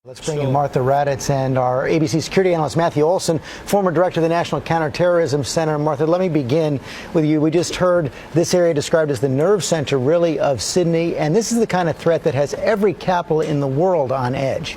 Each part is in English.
Let's bring in Martha Raddatz and our ABC security analyst Matthew Olson, former director of the National Counterterrorism Center. Martha, let me begin with you. We just heard this area described as the nerve center, really, of Sydney, and this is the kind of threat that has every capital in the world on edge.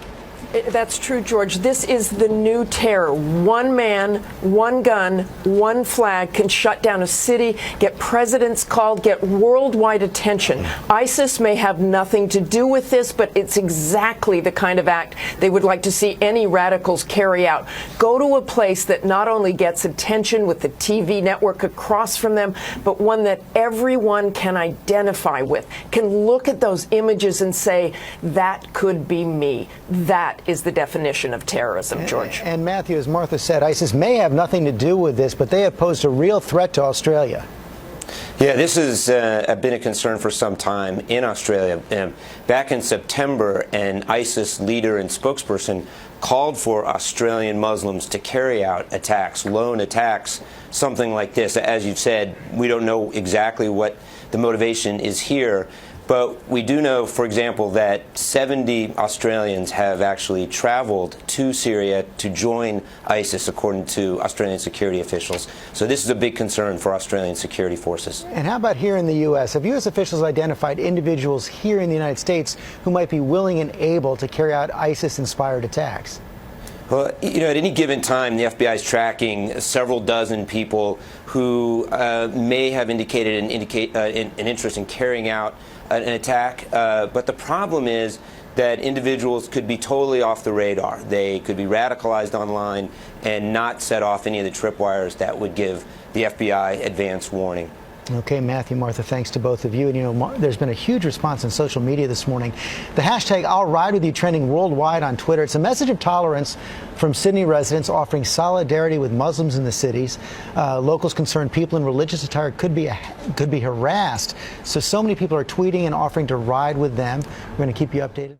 That's true, George. This is the new terror. One man, one gun, one flag can shut down a city, get presidents called, get worldwide attention. ISIS may have nothing to do with this, but it's exactly the kind of act they would like to see any radicals carry out. Go to a place that not only gets attention with the TV network across from them, but one that everyone can identify with, can look at those images and say, that could be me. That is the definition of terrorism, George. And Matthew, as Martha said, ISIS may have nothing to do with this, but they have posed a real threat to Australia. Yeah, this has been a concern for some time in Australia. Back in September, an ISIS leader and spokesperson called for Australian Muslims to carry out attacks, lone attacks, something like this. As you've said, we don't know exactly what the motivation is here. But we do know, for example, that 70 Australians have actually traveled to Syria to join ISIS, according to Australian security officials. So this is a big concern for Australian security forces. And how about here in the U.S.? Have U.S. officials identified individuals here in the United States who might be willing and able to carry out ISIS-inspired attacks? Well, you know, at any given time, the FBI is tracking several dozen people who may have indicated an interest in carrying out an attack. But the problem is that individuals could be totally off the radar. They could be radicalized online and not set off any of the tripwires that would give the FBI advance warning. Okay, Matthew, Martha, thanks to both of you. And, you know, there's been a huge response on social media this morning. The hashtag I'll Ride With You trending worldwide on Twitter. It's a message of tolerance from Sydney residents offering solidarity with Muslims in the cities. Locals concerned people in religious attire could be harassed. So many people are tweeting and offering to ride with them. We're going to keep you updated.